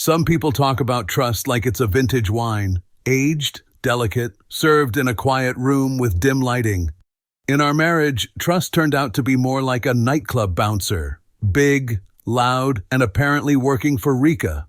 Some people talk about trust like it's a vintage wine, aged, delicate, served in a quiet room with dim lighting. In our marriage, trust turned out to be more like a nightclub bouncer, big, loud, and apparently working for Rika.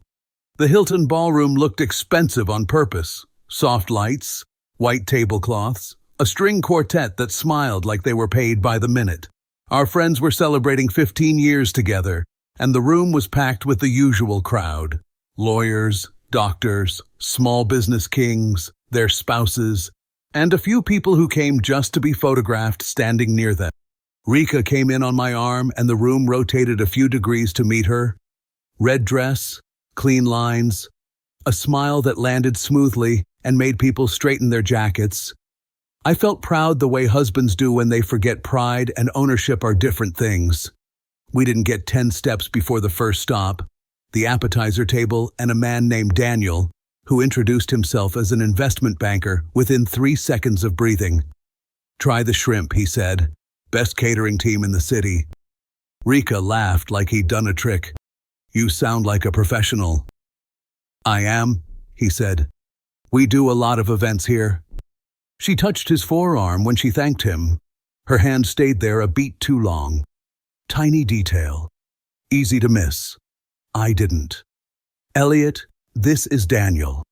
The Hilton ballroom looked expensive on purpose. Soft lights, white tablecloths, a string quartet that smiled like they were paid by the minute. Our friends were celebrating 15 years together, and the room was packed with the usual crowd. Lawyers, doctors, small business kings, their spouses, and a few people who came just to be photographed standing near them. Rika came in on my arm and the room rotated a few degrees to meet her. Red dress, clean lines, a smile that landed smoothly and made people straighten their jackets. I felt proud the way husbands do when they forget pride and ownership are different things. We didn't get 10 steps before the first stop, the appetizer table and a man named Daniel, who introduced himself as an investment banker within 3 seconds of breathing. "Try the shrimp," he said. "Best catering team in the city." Rika laughed like he'd done a trick. "You sound like a professional." "I am," he said. "We do a lot of events here." She touched his forearm when she thanked him. Her hand stayed there a beat too long. Tiny detail. Easy to miss. I didn't. "Elliot, this is Daniel,"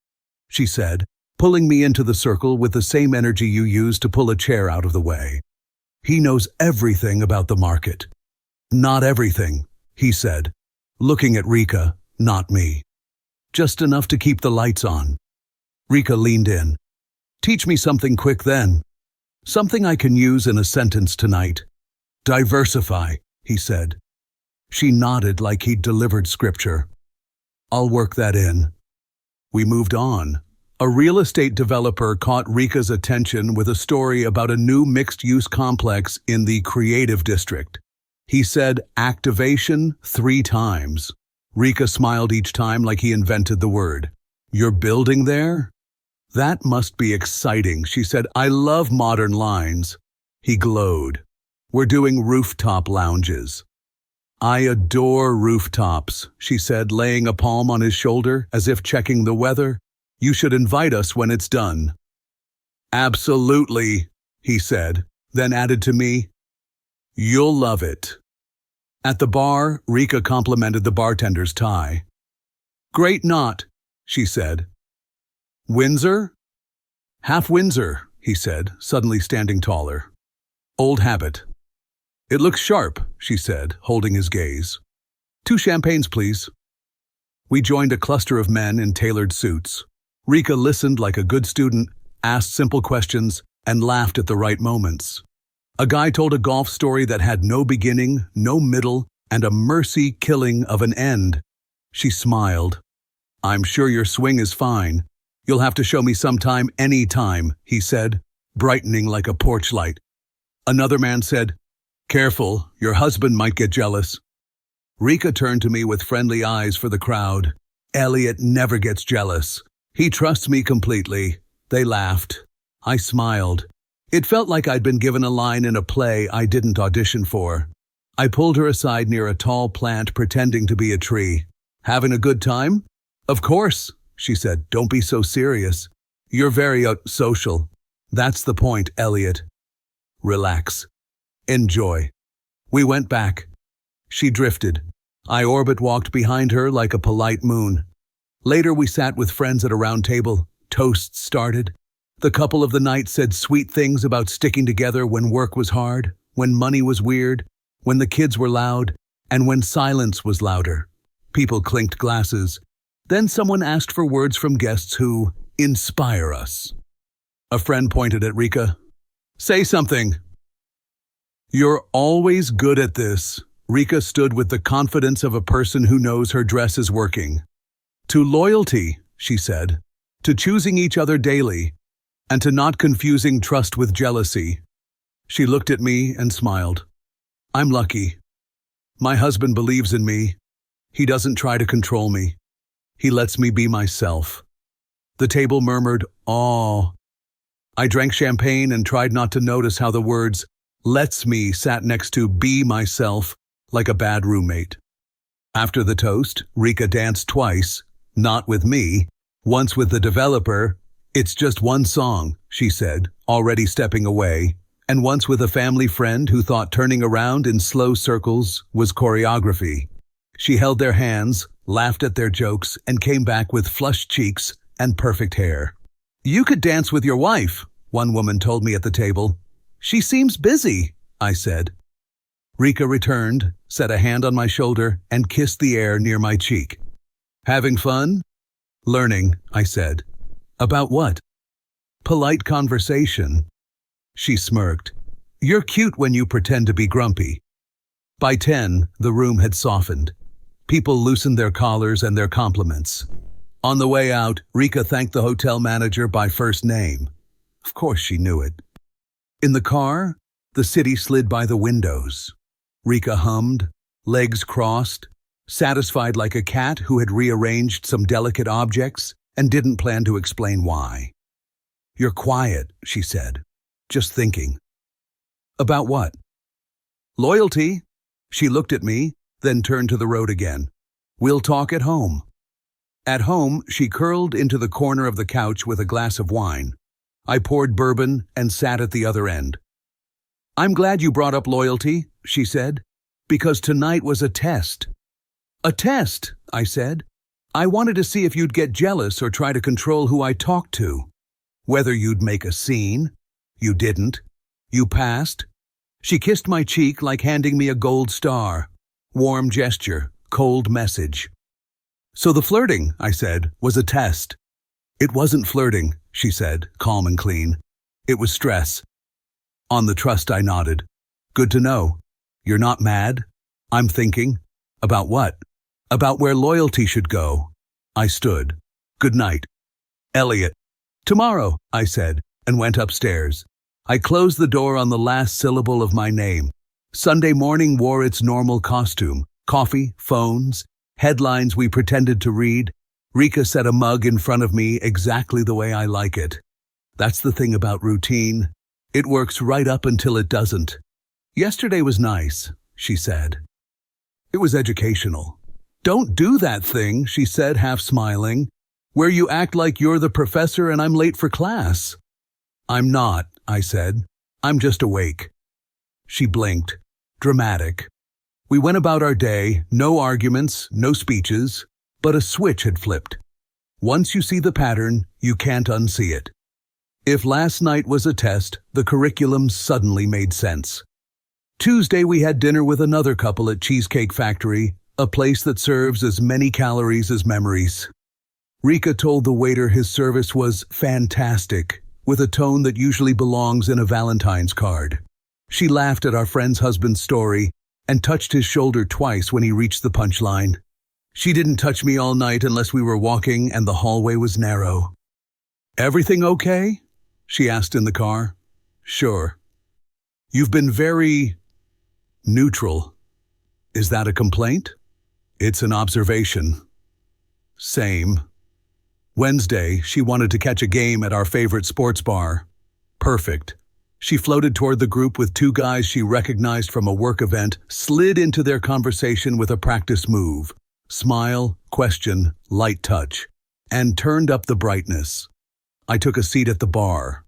she said, pulling me into the circle with the same energy you use to pull a chair out of the way. "He knows everything about the market." "Not everything," he said, looking at Rika, not me. "Just enough to keep the lights on." Rika leaned in. "Teach me something quick then. Something I can use in a sentence tonight." "Diversify," he said. She nodded like he'd delivered scripture. "I'll work that in." We moved on. A real estate developer caught Rika's attention with a story about a new mixed-use complex in the creative district. He said activation 3 times. Rika smiled each time like he invented the word. "You're building there?" "That must be exciting," she said. "I love modern lines." He glowed. "We're doing rooftop lounges." "I adore rooftops," she said, laying a palm on his shoulder as if checking the weather. "You should invite us when it's done." "Absolutely," he said, then added to me, "You'll love it." At the bar, Rika complimented the bartender's tie. "Great knot," she said. "Windsor?" "Half Windsor," he said, suddenly standing taller. "Old habit." "It looks sharp," she said, holding his gaze. "2 champagnes, please." We joined a cluster of men in tailored suits. Rika listened like a good student, asked simple questions, and laughed at the right moments. A guy told a golf story that had no beginning, no middle, and a mercy killing of an end. She smiled. "I'm sure your swing is fine. You'll have to show me sometime, any time," he said, brightening like a porch light. Another man said, "Careful, your husband might get jealous." Rika turned to me with friendly eyes for the crowd. "Elliot never gets jealous. He trusts me completely." They laughed. I smiled. It felt like I'd been given a line in a play I didn't audition for. I pulled her aside near a tall plant pretending to be a tree. "Having a good time?" "Of course," she said. "Don't be so serious. You're very social." "That's the point, Elliot. Relax. Enjoy." We went back. She drifted. I orbit-walked behind her like a polite moon. Later we sat with friends at a round table. Toasts started. The couple of the night said sweet things about sticking together when work was hard, when money was weird, when the kids were loud, and when silence was louder. People clinked glasses. Then someone asked for words from guests who inspire us. A friend pointed at Rika. "Say something." "You're always good at this." Rika stood with the confidence of a person who knows her dress is working. "To loyalty," she said, "to choosing each other daily, and to not confusing trust with jealousy." She looked at me and smiled. "I'm lucky. My husband believes in me. He doesn't try to control me. He lets me be myself." The table murmured, "Aw." I drank champagne and tried not to notice how the words "lets me" sat next to "be myself" like a bad roommate. After the toast, Rika danced twice, Not with me. Once with the developer. It's just one song, she said, already stepping away. And once with a family friend who thought turning around in slow circles was choreography. She held their hands, laughed at their jokes, and came back with flushed cheeks and perfect hair. You could dance with your wife, one woman told me at the table. She seems busy, I said. Rika returned, set a hand on my shoulder, and kissed the air near my cheek. Having fun? Learning, I said. About what? Polite conversation. She smirked. You're cute when you pretend to be grumpy. By 10, the room had softened. People loosened their collars and their compliments. On the way out, Rika thanked the hotel manager by first name. Of course she knew it. In the car, the city slid by the windows. Rika hummed, legs crossed, satisfied like a cat who had rearranged some delicate objects and didn't plan to explain why. You're quiet, she said. Just thinking. About what? Loyalty. She looked at me, then turned to the road again. We'll talk at home. At home, she curled into the corner of the couch with a glass of wine. I poured bourbon and sat at the other end. I'm glad you brought up loyalty, she said, because tonight was a test. A test, I said. I wanted to see if you'd get jealous or try to control who I talked to. Whether you'd make a scene. You didn't. You passed. She kissed my cheek like handing me a gold star. Warm gesture, cold message. So the flirting, I said, was a test. It wasn't flirting, she said, calm and clean. It was stress. On the trust, I nodded. Good to know. You're not mad? I'm thinking. About what? About where loyalty should go. I stood. Good night. Elliot. Tomorrow, I said, and went upstairs. I closed the door on the last syllable of my name. Sunday morning wore its normal costume. Coffee, phones, headlines we pretended to read. Rika set a mug in front of me exactly the way I like it. That's the thing about routine. It works right up until it doesn't. Yesterday was nice, she said. It was educational. Don't do that thing, she said, half smiling, where you act like you're the professor and I'm late for class. I'm not, I said. I'm just awake. She blinked. Dramatic. We went about our day, no arguments, no speeches, but a switch had flipped. Once you see the pattern, you can't unsee it. If last night was a test, the curriculum suddenly made sense. Tuesday we had dinner with another couple at Cheesecake Factory, a place that serves as many calories as memories. Rika told the waiter his service was fantastic, with a tone that usually belongs in a Valentine's card. She laughed at our friend's husband's story and touched his shoulder twice when he reached the punchline. She didn't touch me all night unless we were walking and the hallway was narrow. Everything okay? She asked in the car. Sure. You've been very neutral. Is that a complaint? It's an observation. Same. Wednesday, she wanted to catch a game at our favorite sports bar. Perfect. She floated toward the group with two guys she recognized from a work event, slid into their conversation with a practice move. Smile, question, light touch, and turned up the brightness. I took a seat at the bar.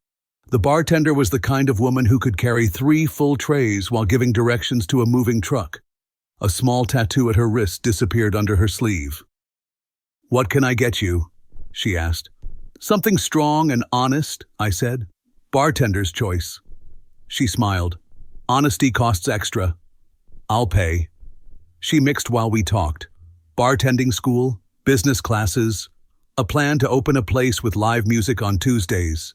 The bartender was the kind of woman who could carry 3 full trays while giving directions to a moving truck. A small tattoo at her wrist disappeared under her sleeve. What can I get you? She asked. Something strong and honest, I said. Bartender's choice. She smiled. Honesty costs extra. I'll pay. She mixed while we talked. Bartending school, business classes, a plan to open a place with live music on Tuesdays.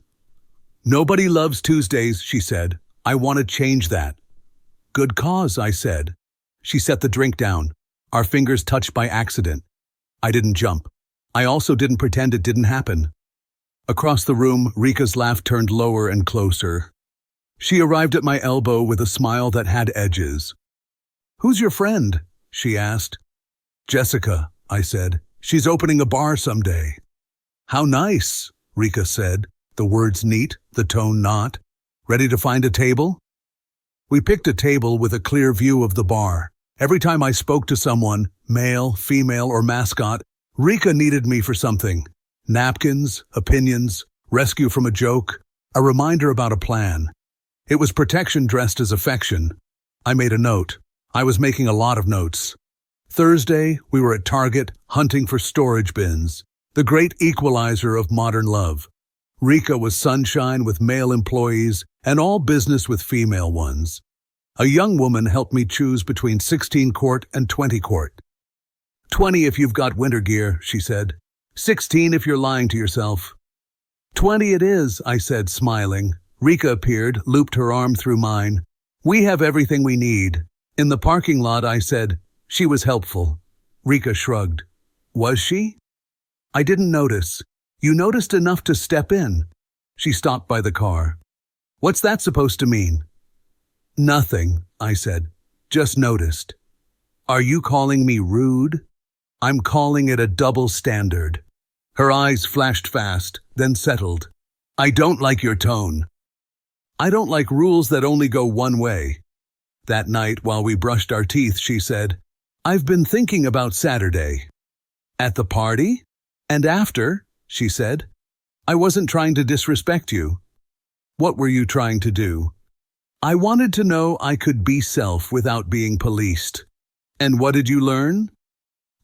Nobody loves Tuesdays, she said. I want to change that. Good cause, I said. She set the drink down. Our fingers touched by accident. I didn't jump. I also didn't pretend it didn't happen. Across the room, Rika's laugh turned lower and closer. She arrived at my elbow with a smile that had edges. Who's your friend? She asked. Jessica, I said. She's opening a bar someday. How nice, Rika said, the words neat, the tone not. Ready to find a table? We picked a table with a clear view of the bar. Every time I spoke to someone, male, female, or mascot, Rika needed me for something. Napkins, opinions, rescue from a joke, a reminder about a plan. It was protection dressed as affection. I made a note. I was making a lot of notes. Thursday, we were at Target, hunting for storage bins, the great equalizer of modern love. Rika was sunshine with male employees and all business with female ones. A young woman helped me choose between 16 quart and 20 quart. 20 if you've got winter gear, she said. 16 if you're lying to yourself. 20 it is, I said, smiling. Rika appeared, looped her arm through mine. We have everything we need. In the parking lot, I said. She was helpful. Rika shrugged. Was she? I didn't notice. You noticed enough to step in. She stopped by the car. What's that supposed to mean? Nothing, I said. Just noticed. Are you calling me rude? I'm calling it a double standard. Her eyes flashed fast, then settled. I don't like your tone. I don't like rules that only go one way. That night, while we brushed our teeth, she said, I've been thinking about Saturday. At the party? And after, she said. I wasn't trying to disrespect you. What were you trying to do? I wanted to know I could be self without being policed. And what did you learn?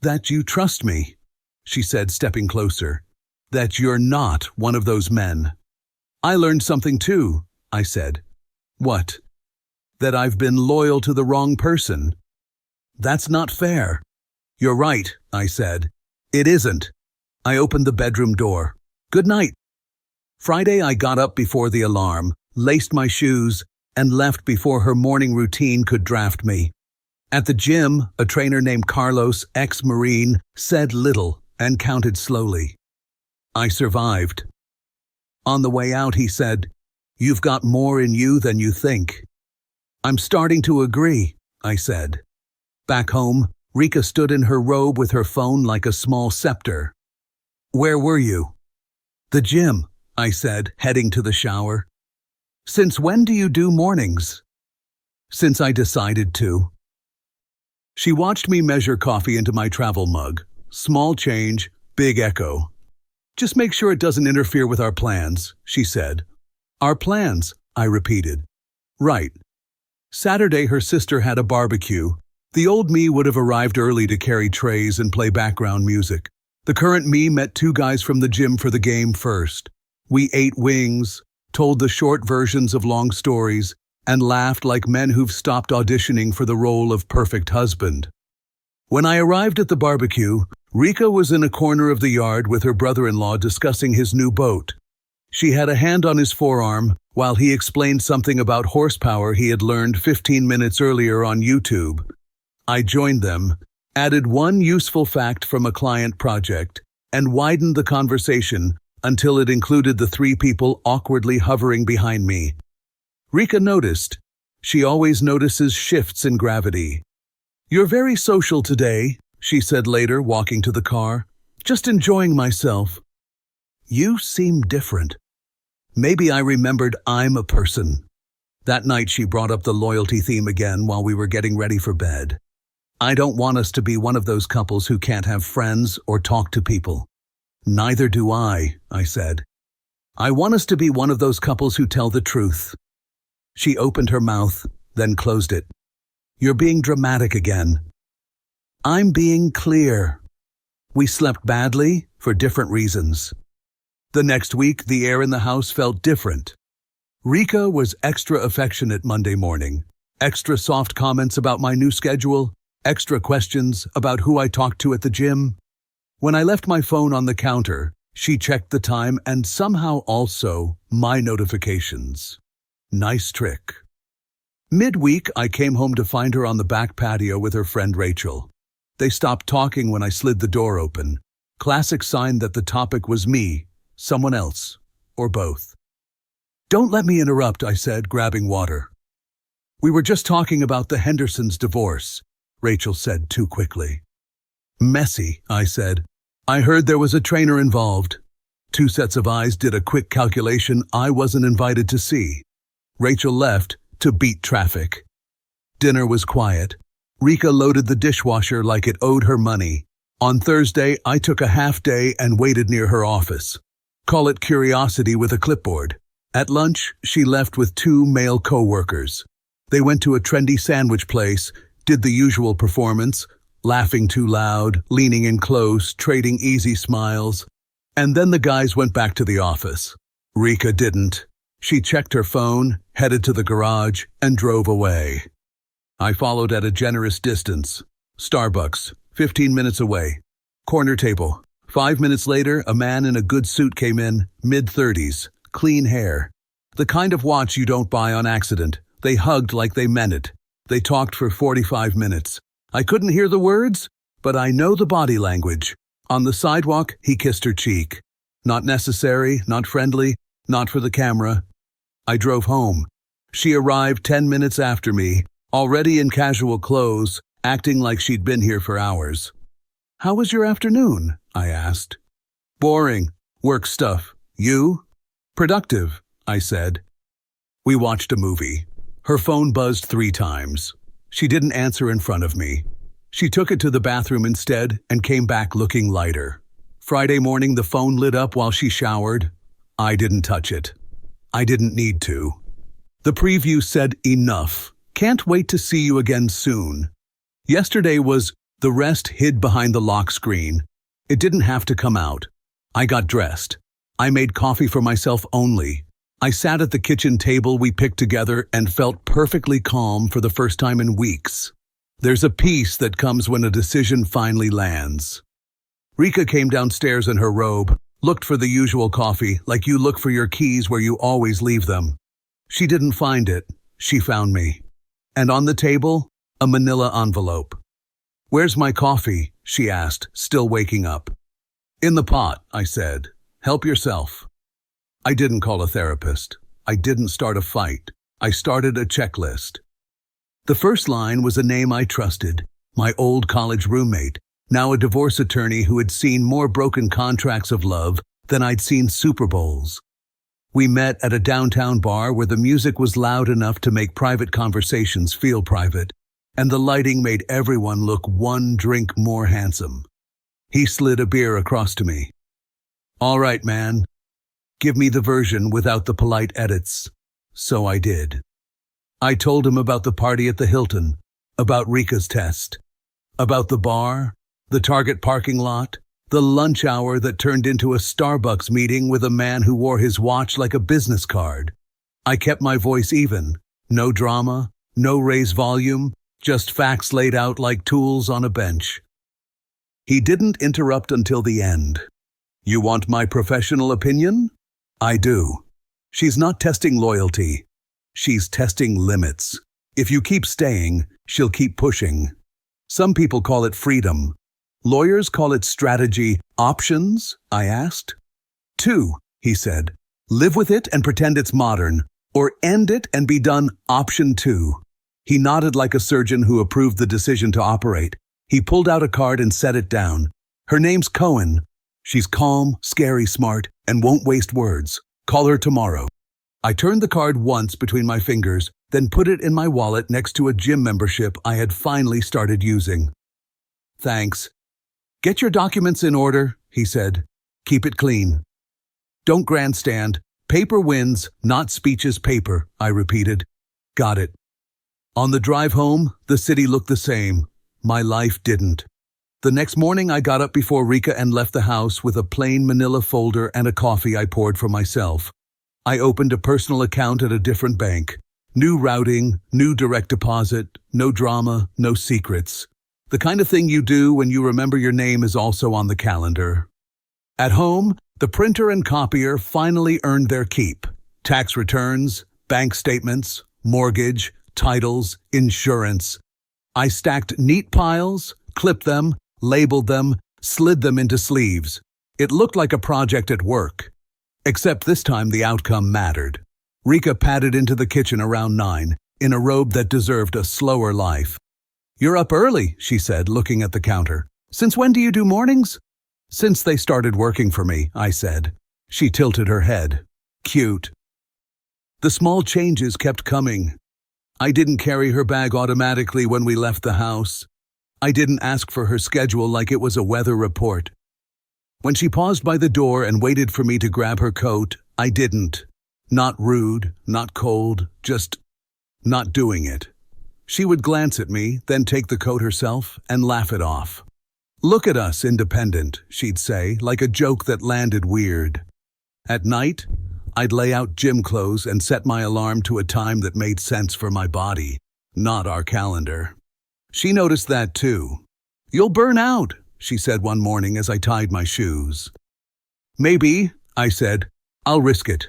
That you trust me, she said, stepping closer. That you're not one of those men. I learned something too, I said. What? That I've been loyal to the wrong person. That's not fair. You're right, I said. It isn't. I opened the bedroom door. Good night. Friday I got up before the alarm, laced my shoes, and left before her morning routine could draft me. At the gym, a trainer named Carlos, ex-Marine, said little and counted slowly. I survived. On the way out, he said, You've got more in you than you think. I'm starting to agree, I said. Back home, Rika stood in her robe with her phone like a small scepter. Where were you? The gym, I said, heading to the shower. Since when do you do mornings? Since I decided to. She watched me measure coffee into my travel mug. Small change, big echo. Just make sure it doesn't interfere with our plans, she said. Our plans, I repeated. Right. Saturday, her sister had a barbecue. The old me would have arrived early to carry trays and play background music. The current me met two guys from the gym for the game first. We ate wings, told the short versions of long stories, and laughed like men who've stopped auditioning for the role of perfect husband. When I arrived at the barbecue, Rika was in a corner of the yard with her brother-in-law discussing his new boat. She had a hand on his forearm while he explained something about horsepower he had learned 15 minutes earlier on YouTube. I joined them, added one useful fact from a client project, and widened the conversation until it included the three people awkwardly hovering behind me. Rika noticed. She always notices shifts in gravity. You're very social today, she said later, walking to the car. Just enjoying myself. You seem different. Maybe I remembered I'm a person. That night she brought up the loyalty theme again while we were getting ready for bed. I don't want us to be one of those couples who can't have friends or talk to people. Neither do I said. I want us to be one of those couples who tell the truth. She opened her mouth, then closed it. You're being dramatic again. I'm being clear. We slept badly for different reasons. The next week, the air in the house felt different. Rika was extra affectionate Monday morning, extra soft comments about my new schedule, extra questions about who I talked to at the gym. When I left my phone on the counter, she checked the time and somehow also my notifications. Nice trick. Midweek, I came home to find her on the back patio with her friend Rachel. They stopped talking when I slid the door open. Classic sign that the topic was me, someone else, or both. Don't let me interrupt, I said, grabbing water. We were just talking about the Hendersons' divorce, Rachel said too quickly. Messy, I said. I heard there was a trainer involved. Two sets of eyes did a quick calculation I wasn't invited to see. Rachel left to beat traffic. Dinner was quiet. Rika loaded the dishwasher like it owed her money. On Thursday, I took a half day and waited near her office. Call it curiosity with a clipboard. At lunch, she left with two male co-workers. They went to a trendy sandwich place, did the usual performance, laughing too loud, leaning in close, trading easy smiles. And then the guys went back to the office. Rika didn't. She checked her phone, headed to the garage, and drove away. I followed at a generous distance. Starbucks, 15 minutes away. Corner table. 5 minutes later, a man in a good suit came in, mid-30s, clean hair. The kind of watch you don't buy on accident. They hugged like they meant it. They talked for 45 minutes. I couldn't hear the words, but I know the body language. On the sidewalk, he kissed her cheek. Not necessary, not friendly, not for the camera. I drove home. She arrived 10 minutes after me, already in casual clothes, acting like she'd been here for hours. "How was your afternoon?" I asked. "Boring. Work stuff. You?" "Productive," I said. We watched a movie. Her phone buzzed 3 times. She didn't answer in front of me. She took it to the bathroom instead and came back looking lighter. Friday morning, the phone lit up while she showered. I didn't touch it. I didn't need to. The preview said, "Enough. Can't wait to see you again soon." Yesterday was the rest hid behind the lock screen. It didn't have to come out. I got dressed. I made coffee for myself only. I sat at the kitchen table we picked together and felt perfectly calm for the first time in weeks. There's a peace that comes when a decision finally lands. Rika came downstairs in her robe, looked for the usual coffee, like you look for your keys where you always leave them. She didn't find it. She found me. And on the table, a manila envelope. "Where's my coffee?" she asked, still waking up. "In the pot," I said. "Help yourself." I didn't call a therapist. I didn't start a fight. I started a checklist. The first line was a name I trusted, my old college roommate, now a divorce attorney who had seen more broken contracts of love than I'd seen Super Bowls. We met at a downtown bar where the music was loud enough to make private conversations feel private, and the lighting made everyone look 1 drink more handsome. He slid a beer across to me. "All right, man. Give me the version without the polite edits." So I did. I told him about the party at the Hilton, about Rika's test, about the bar, the Target parking lot, the lunch hour that turned into a Starbucks meeting with a man who wore his watch like a business card. I kept my voice even. No drama, no raised volume, just facts laid out like tools on a bench. He didn't interrupt until the end. "You want my professional opinion?" "I do." She's not testing loyalty. She's testing limits. If you keep staying, she'll keep pushing. Some people call it freedom. Lawyers call it strategy. "Options?" I asked. "2," he said. "Live with it and pretend it's modern, or end it and be done. Option 2. He nodded like a surgeon who approved the decision to operate. He pulled out a card and set it down. "Her name's Cohen. She's calm, scary, smart, and won't waste words. Call her tomorrow." I turned the card once between my fingers, then put it in my wallet next to a gym membership I had finally started using. "Thanks. Get your documents in order," he said. "Keep it clean. Don't grandstand. Paper wins, not speeches paper," I repeated. "Got it." On the drive home, the city looked the same. My life didn't. The next morning, I got up before Rika and left the house with a plain manila folder and a coffee I poured for myself. I opened a personal account at a different bank. New routing, new direct deposit, no drama, no secrets. The kind of thing you do when you remember your name is also on the calendar. At home, the printer and copier finally earned their keep. Tax returns, bank statements, mortgage, titles, insurance. I stacked neat piles, clipped them, labeled them, slid them into sleeves. It looked like a project at work. Except this time the outcome mattered. Rika padded into the kitchen around 9, in a robe that deserved a slower life. "You're up early," she said, looking at the counter. "Since when do you do mornings?" "Since they started working for me," I said. She tilted her head. "Cute." The small changes kept coming. I didn't carry her bag automatically when we left the house. I didn't ask for her schedule like it was a weather report. When she paused by the door and waited for me to grab her coat, I didn't. Not rude, not cold, just not doing it. She would glance at me, then take the coat herself and laugh it off. "Look at us, independent," she'd say, like a joke that landed weird. At night, I'd lay out gym clothes and set my alarm to a time that made sense for my body, not our calendar. She noticed that too. "You'll burn out," she said one morning as I tied my shoes. "Maybe," I said. "I'll risk it."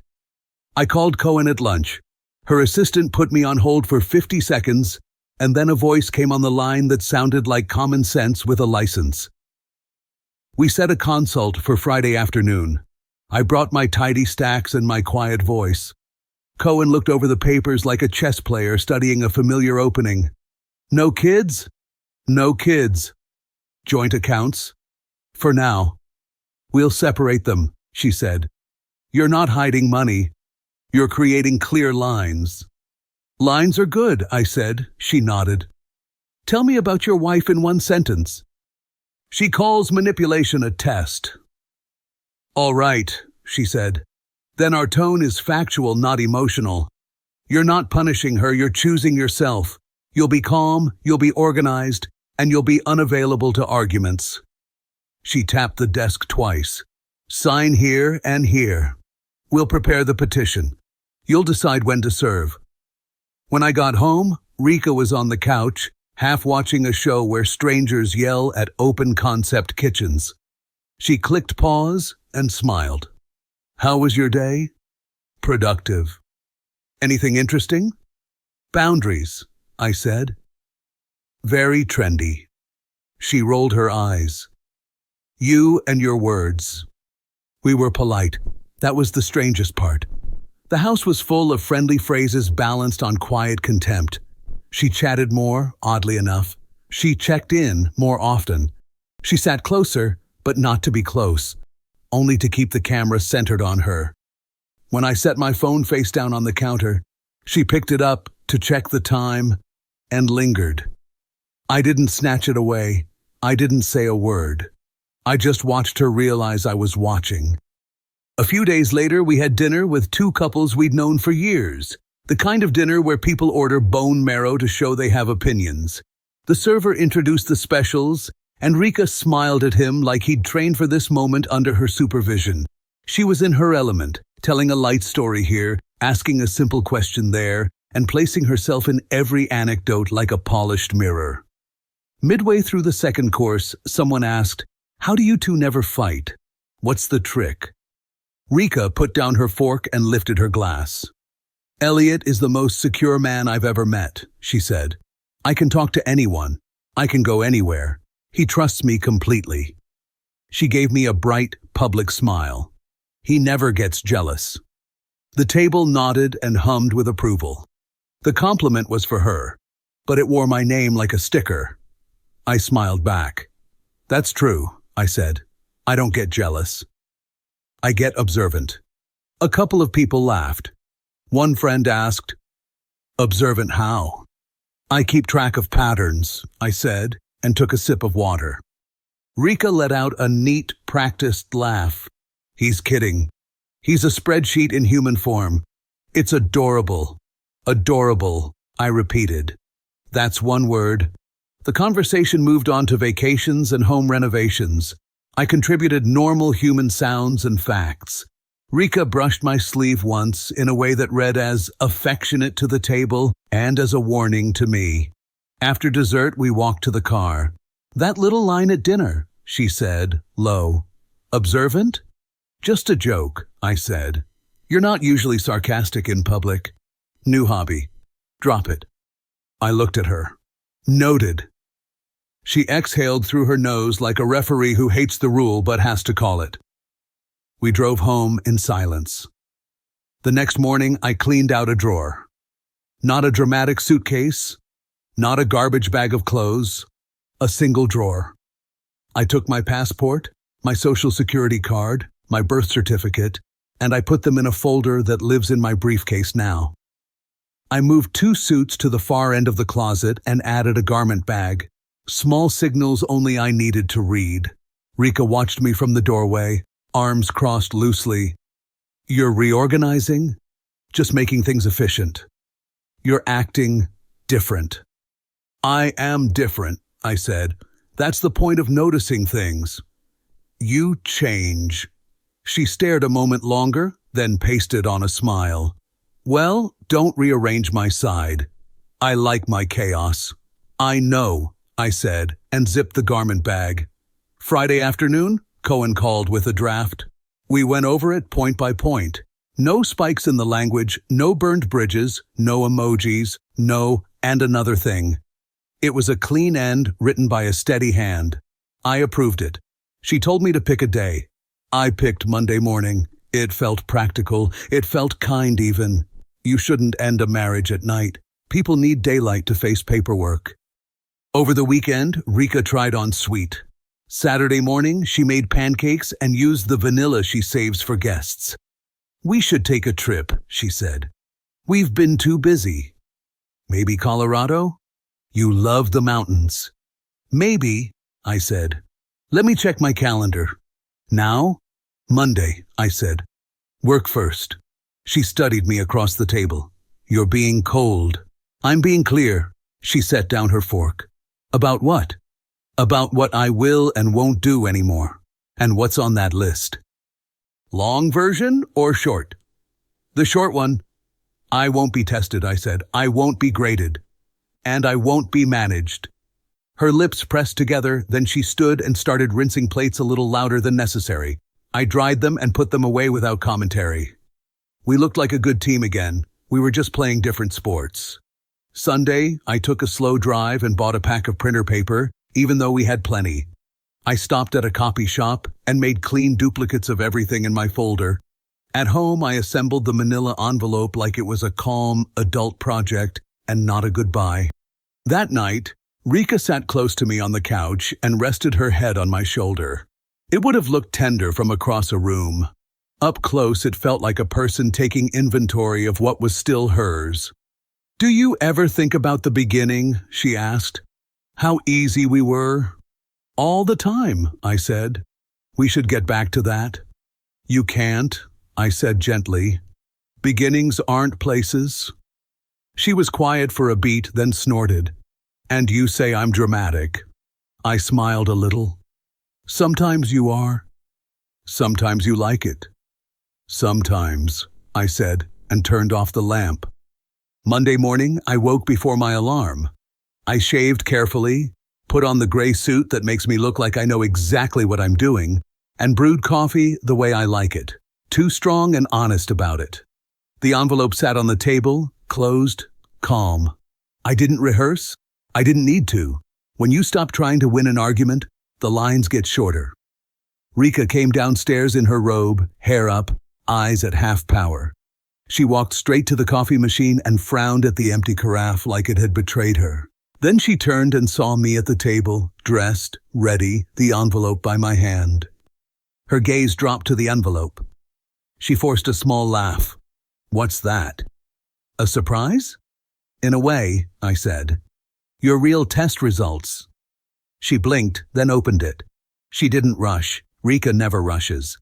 I called Cohen at lunch. Her assistant put me on hold for 50 seconds, and then a voice came on the line that sounded like common sense with a license. We set a consult for Friday afternoon. I brought my tidy stacks and my quiet voice. Cohen looked over the papers like a chess player studying a familiar opening. "No kids?" "No kids." "Joint accounts?" "For now." "We'll separate them," she said. "You're not hiding money. You're creating clear lines." "Lines are good," I said. She nodded. "Tell me about your wife in one sentence." "She calls manipulation a test." "All right," she said. "Then our tone is factual, not emotional. You're not punishing her, you're choosing yourself. You'll be calm, you'll be organized, and you'll be unavailable to arguments." She tapped the desk twice. "Sign here and here. We'll prepare the petition. You'll decide when to serve." When I got home, Rika was on the couch, half watching a show where strangers yell at open-concept kitchens. She clicked pause and smiled. "How was your day?" "Productive." "Anything interesting?" "Boundaries," I said. "Very trendy." She rolled her eyes. "You and your words." We were polite. That was the strangest part. The house was full of friendly phrases balanced on quiet contempt. She chatted more, oddly enough. She checked in more often. She sat closer, but not to be close, only to keep the camera centered on her. When I set my phone face down on the counter, she picked it up to check the time and lingered. I didn't snatch it away. I didn't say a word. I just watched her realize I was watching. A few days later, we had dinner with two couples we'd known for years, the kind of dinner where people order bone marrow to show they have opinions. The server introduced the specials, and Rika smiled at him like he'd trained for this moment under her supervision. She was in her element, telling a light story here, asking a simple question there, and placing herself in every anecdote like a polished mirror. Midway through the second course, someone asked, "How do you two never fight? What's the trick?" Rika put down her fork and lifted her glass. "Elliot is the most secure man I've ever met," she said. "I can talk to anyone. I can go anywhere. He trusts me completely." She gave me a bright, public smile. "He never gets jealous." The table nodded and hummed with approval. The compliment was for her, but it wore my name like a sticker. I smiled back. "That's true," I said. "I don't get jealous. I get observant." A couple of people laughed. One friend asked, "Observant how?" "I keep track of patterns," I said, and took a sip of water. Rika let out a neat, practiced laugh. "He's kidding. He's a spreadsheet in human form. It's adorable." "Adorable," I repeated. "That's one word." The conversation moved on to vacations and home renovations. I contributed normal human sounds and facts. Rika brushed my sleeve once in a way that read as affectionate to the table and as a warning to me. After dessert, we walked to the car. "That little line at dinner," she said, low. "Observant?" "Just a joke," I said. "You're not usually sarcastic in public." "New hobby. Drop it." I looked at her. "Noted." She exhaled through her nose like a referee who hates the rule but has to call it. We drove home in silence. The next morning, I cleaned out a drawer. Not a dramatic suitcase, not a garbage bag of clothes, a single drawer. I took my passport, my social security card, my birth certificate, and I put them in a folder that lives in my briefcase now. I moved 2 suits to the far end of the closet and added a garment bag. Small signals only I needed to read. Rika watched me from the doorway, arms crossed loosely. You're reorganizing? Just making things efficient. You're acting different. I am different, I said. That's the point of noticing things. You change. She stared a moment longer, then pasted on a smile. Well, don't rearrange my side. I like my chaos. I know, I said, and zipped the garment bag. Friday afternoon, Cohen called with a draft. We went over it point by point. No spikes in the language, no burned bridges, no emojis, no, and another thing. It was a clean end written by a steady hand. I approved it. She told me to pick a day. I picked Monday morning. It felt practical. It felt kind even. You shouldn't end a marriage at night. People need daylight to face paperwork. Over the weekend, Rika tried on sweet. Saturday morning, she made pancakes and used the vanilla she saves for guests. We should take a trip, she said. We've been too busy. Maybe Colorado? You love the mountains. Maybe, I said. Let me check my calendar. Now? Monday, I said. Work first. She studied me across the table. You're being cold. I'm being clear. She set down her fork. About what? About what I will and won't do anymore. And what's on that list? Long version or short? The short one. I won't be tested, I said. I won't be graded. And I won't be managed. Her lips pressed together, then she stood and started rinsing plates a little louder than necessary. I dried them and put them away without commentary. We looked like a good team again. We were just playing different sports. Sunday, I took a slow drive and bought a pack of printer paper, even though we had plenty. I stopped at a copy shop and made clean duplicates of everything in my folder. At home, I assembled the manila envelope like it was a calm, adult project and not a goodbye. That night, Rika sat close to me on the couch and rested her head on my shoulder. It would have looked tender from across a room. Up close, it felt like a person taking inventory of what was still hers. Do you ever think about the beginning? She asked. How easy we were? All the time, I said. We should get back to that. You can't, I said gently. Beginnings aren't places. She was quiet for a beat, then snorted. And you say I'm dramatic. I smiled a little. Sometimes you are. Sometimes you like it. Sometimes, I said, and turned off the lamp. Monday morning, I woke before my alarm. I shaved carefully, put on the gray suit that makes me look like I know exactly what I'm doing, and brewed coffee the way I like it, too strong and honest about it. The envelope sat on the table, closed, calm. I didn't rehearse. I didn't need to. When you stop trying to win an argument, the lines get shorter. Rika came downstairs in her robe, hair up, eyes at half power. She walked straight to the coffee machine and frowned at the empty carafe like it had betrayed her. Then she turned and saw me at the table, dressed, ready, the envelope by my hand. Her gaze dropped to the envelope. She forced a small laugh. What's that? A surprise? In a way, I said. Your real test results. She blinked, then opened it. She didn't rush. Rika never rushes.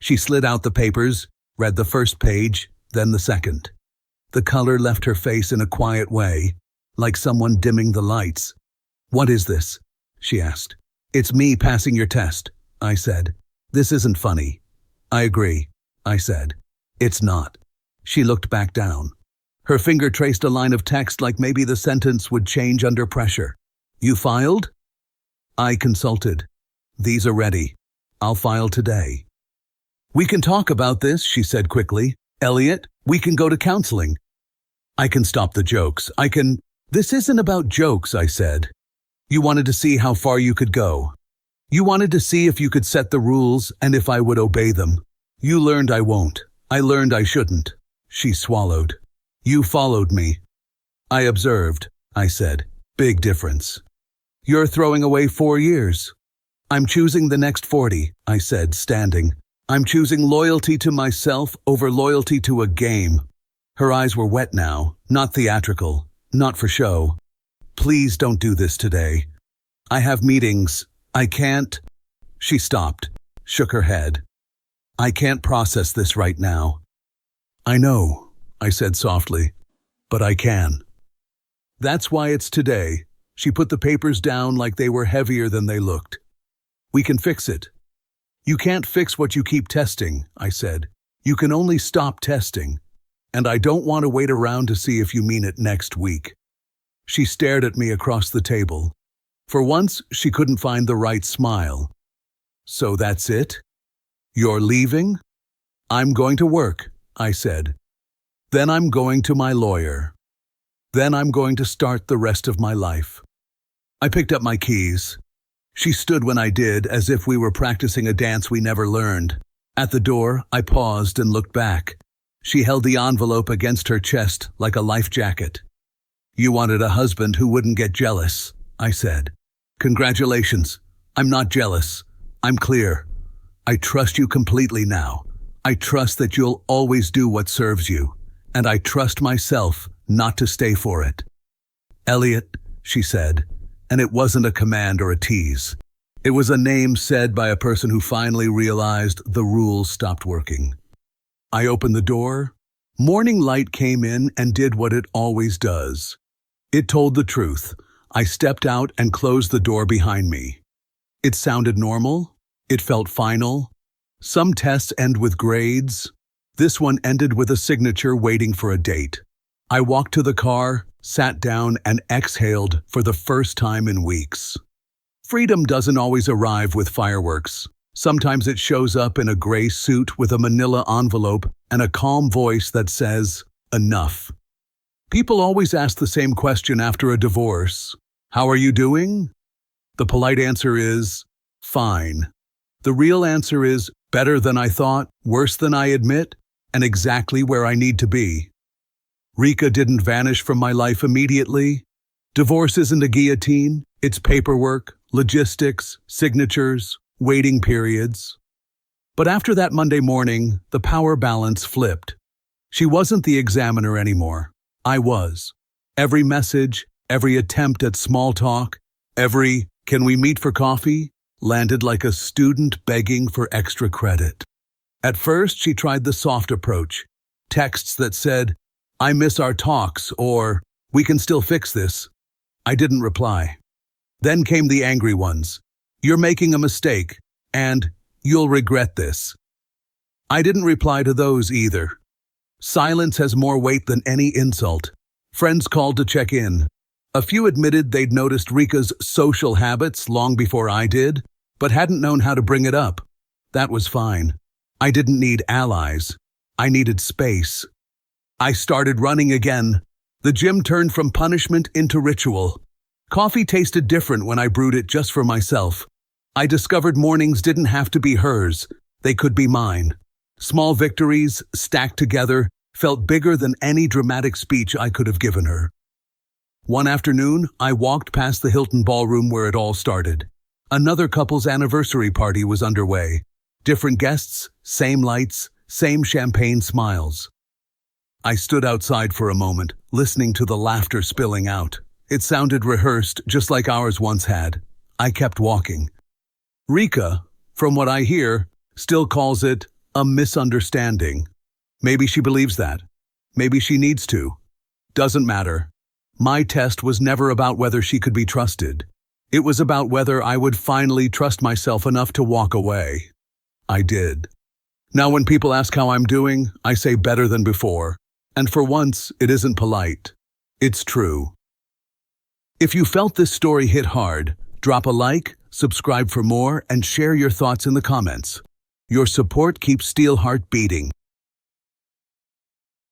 She slid out the papers, read the first page, then the second. The color left her face in a quiet way, like someone dimming the lights. What is this? She asked. It's me passing your test, I said. This isn't funny. I agree, I said. It's not. She looked back down. Her finger traced a line of text like maybe the sentence would change under pressure. You filed? I consulted. These are ready. I'll file today. We can talk about this, she said quickly. Elliot, we can go to counseling. I can stop the jokes. This isn't about jokes, I said. You wanted to see how far you could go. You wanted to see if you could set the rules and if I would obey them. You learned I won't. I learned I shouldn't. She swallowed. You followed me. I observed, I said. Big difference. You're throwing away 4 years. I'm choosing the next 40, I said, standing. I'm choosing loyalty to myself over loyalty to a game. Her eyes were wet now, not theatrical, not for show. Please don't do this today. I have meetings. I can't. She stopped, shook her head. I can't process this right now. I know, I said softly, but I can. That's why it's today. She put the papers down like they were heavier than they looked. We can fix it. You can't fix what you keep testing, I said. You can only stop testing. And I don't want to wait around to see if you mean it next week. She stared at me across the table. For once, she couldn't find the right smile. So that's it? You're leaving? I'm going to work, I said. Then I'm going to my lawyer. Then I'm going to start the rest of my life. I picked up my keys. She stood when I did, as if we were practicing a dance we never learned. At the door, I paused and looked back. She held the envelope against her chest like a life jacket. You wanted a husband who wouldn't get jealous, I said. Congratulations. I'm not jealous. I'm clear. I trust you completely now. I trust that you'll always do what serves you. And I trust myself not to stay for it. Elliot, she said, and it wasn't a command or a tease. It was a name said by a person who finally realized the rules stopped working. I opened the door. Morning light came in and did what it always does. It told the truth. I stepped out and closed the door behind me. It sounded normal. It felt final. Some tests end with grades. This one ended with a signature waiting for a date. I walked to the car, sat down, and exhaled for the first time in weeks. Freedom doesn't always arrive with fireworks. Sometimes it shows up in a gray suit with a manila envelope and a calm voice that says, enough. People always ask the same question after a divorce. How are you doing? The polite answer is, fine. The real answer is, better than I thought, worse than I admit, and exactly where I need to be. Rika didn't vanish from my life immediately. Divorce isn't a guillotine. It's paperwork, logistics, signatures, waiting periods. But after that Monday morning, the power balance flipped. She wasn't the examiner anymore. I was. Every message, every attempt at small talk, every "can we meet for coffee?" landed like a student begging for extra credit. At first, she tried the soft approach. Texts that said, I miss our talks, or we can still fix this. I didn't reply. Then came the angry ones. You're making a mistake, and you'll regret this. I didn't reply to those either. Silence has more weight than any insult. Friends called to check in. A few admitted they'd noticed Rika's social habits long before I did, but hadn't known how to bring it up. That was fine. I didn't need allies. I needed space. I started running again. The gym turned from punishment into ritual. Coffee tasted different when I brewed it just for myself. I discovered mornings didn't have to be hers. They could be mine. Small victories, stacked together, felt bigger than any dramatic speech I could have given her. One afternoon, I walked past the Hilton ballroom where it all started. Another couple's anniversary party was underway. Different guests, same lights, same champagne smiles. I stood outside for a moment, listening to the laughter spilling out. It sounded rehearsed, just like ours once had. I kept walking. Rika, from what I hear, still calls it a misunderstanding. Maybe she believes that. Maybe she needs to. Doesn't matter. My test was never about whether she could be trusted. It was about whether I would finally trust myself enough to walk away. I did. Now when people ask how I'm doing, I say better than before. And for once, it isn't polite. It's true. If you felt this story hit hard, drop a like, subscribe for more, and share your thoughts in the comments. Your support keeps Steelheart beating.